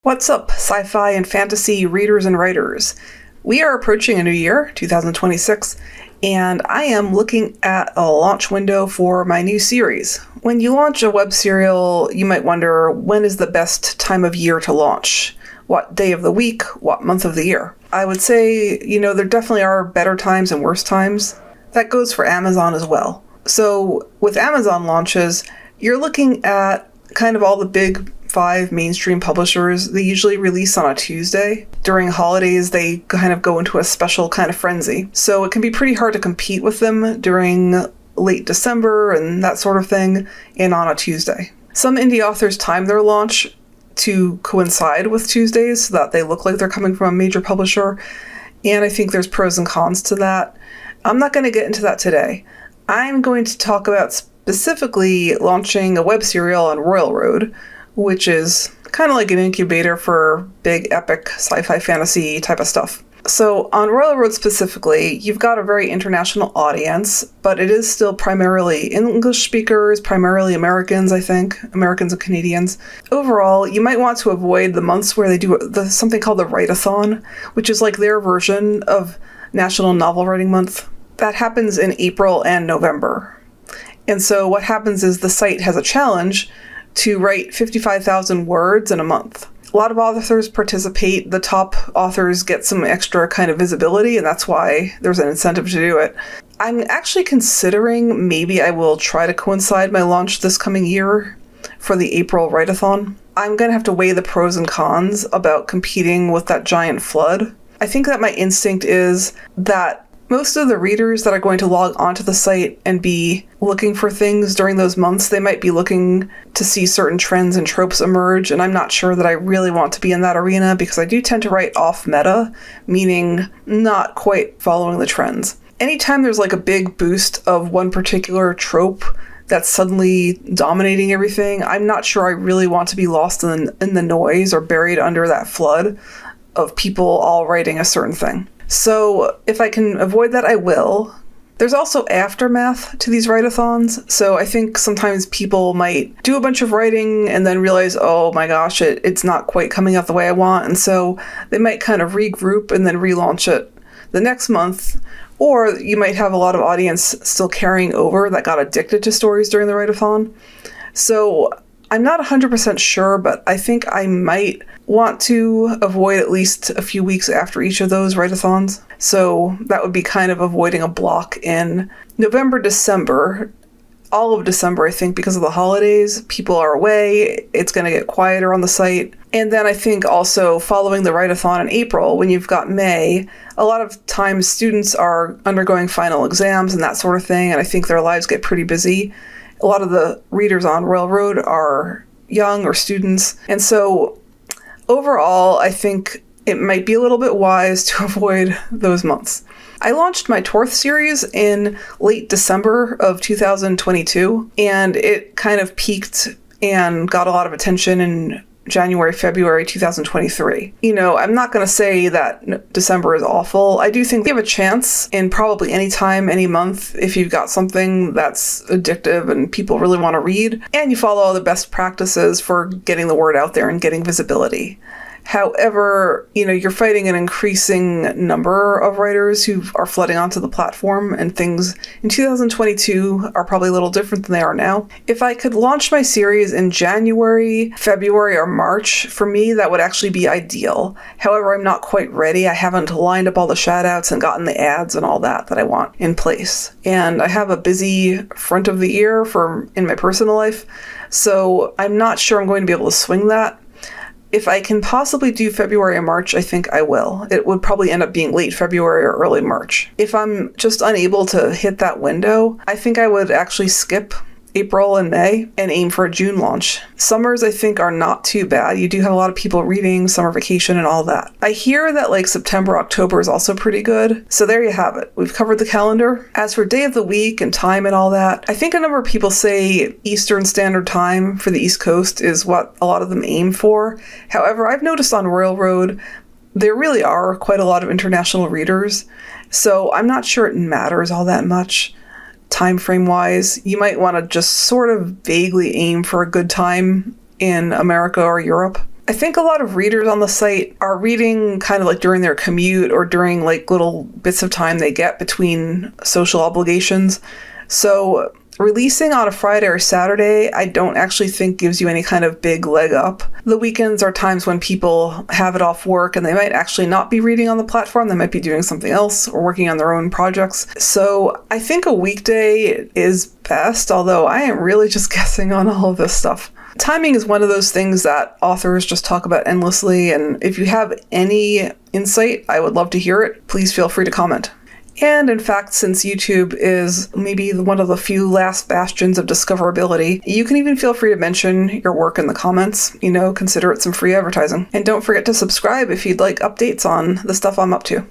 What's up, sci-fi and fantasy readers and writers? We are approaching a new year, 2026, and I am looking at a launch window for my new series. When you launch a web serial, you might wonder, when is the best time of year to launch? What day of the week? What month of the year? I would say, there definitely are better times and worse times. That goes for Amazon as well. So with Amazon launches, you're looking at kind of all the big 5 mainstream publishers. They usually release on a Tuesday. During holidays, they kind of go into a special kind of frenzy. So it can be pretty hard to compete with them during late December and that sort of thing, and on a Tuesday. Some indie authors time their launch to coincide with Tuesdays so that they look like they're coming from a major publisher, and I think there's pros and cons to that. I'm not going to get into that today. I'm going to talk about specifically launching a web serial on Royal Road, which is kind of like an incubator for big epic sci-fi fantasy type of stuff. So on Royal Road specifically, you've got a very international audience, but it is still primarily English speakers, primarily Americans, I think, Americans and Canadians. Overall, you might want to avoid the months where they do something called the Writathon, which is like their version of National Novel Writing Month. That happens in April and November. And so what happens is the site has a challenge to write 55,000 words in a month. A lot of authors participate. The top authors get some extra kind of visibility, and that's why there's an incentive to do it. I'm actually considering maybe I will try to coincide my launch this coming year for the April Writathon. I'm going to have to weigh the pros and cons about competing with that giant flood. I think that my instinct is that most of the readers that are going to log onto the site and be looking for things during those months, they might be looking to see certain trends and tropes emerge, and I'm not sure that I really want to be in that arena because I do tend to write off meta, meaning not quite following the trends. Anytime there's like a big boost of one particular trope that's suddenly dominating everything, I'm not sure I really want to be lost in the noise or buried under that flood of people all writing a certain thing. So if I can avoid that, I will. There's also aftermath to these write-a-thons. So I think sometimes people might do a bunch of writing and then realize, oh my gosh, it's not quite coming out the way I want. And so they might kind of regroup and then relaunch it the next month. Or you might have a lot of audience still carrying over that got addicted to stories during the write-a-thon. So I'm not 100% sure, but I think I might want to avoid at least a few weeks after each of those write-a-thons. So that would be kind of avoiding a block in November, December. All of December, I think, because of the holidays, people are away. It's going to get quieter on the site. And then I think also following the write-a-thon in April, when you've got May, a lot of times students are undergoing final exams and that sort of thing, and I think their lives get pretty busy. A lot of the readers on Royal Road are young or students. And so overall, I think it might be a little bit wise to avoid those months. I launched my Torth series in late December of 2022, and it kind of peaked and got a lot of attention in January, February 2023. I'm not going to say that December is awful. I do think you have a chance in probably any time, any month, if you've got something that's addictive and people really want to read, and you follow all the best practices for getting the word out there and getting visibility. However, you're fighting an increasing number of writers who are flooding onto the platform, and things in 2022 are probably a little different than they are now. If I could launch my series in January, February, or March, for me, that would actually be ideal. However, I'm not quite ready. I haven't lined up all the shout-outs and gotten the ads and all that I want in place. And I have a busy front of the year in my personal life, so I'm not sure I'm going to be able to swing that. If I can possibly do February or March, I think I will. It would probably end up being late February or early March. If I'm just unable to hit that window, I think I would actually skip April and May and aim for a June launch. Summers, I think, are not too bad. You do have a lot of people reading, summer vacation, and all that. I hear that September, October is also pretty good. So there you have it. We've covered the calendar. As for day of the week and time and all that, I think a number of people say Eastern Standard Time for the East Coast is what a lot of them aim for. However, I've noticed on Royal Road, there really are quite a lot of international readers. So I'm not sure it matters all that much. Time frame wise, you might want to just sort of vaguely aim for a good time in America or Europe. I think a lot of readers on the site are reading kind of like during their commute or during like little bits of time they get between social obligations. So releasing on a Friday or Saturday, I don't actually think gives you any kind of big leg up. The weekends are times when people have it off work and they might actually not be reading on the platform. They might be doing something else or working on their own projects. So I think a weekday is best, although I am really just guessing on all of this stuff. Timing is one of those things that authors just talk about endlessly, and if you have any insight, I would love to hear it. Please feel free to comment. And in fact, since YouTube is maybe one of the few last bastions of discoverability, you can even feel free to mention your work in the comments. Consider it some free advertising. And don't forget to subscribe if you'd like updates on the stuff I'm up to.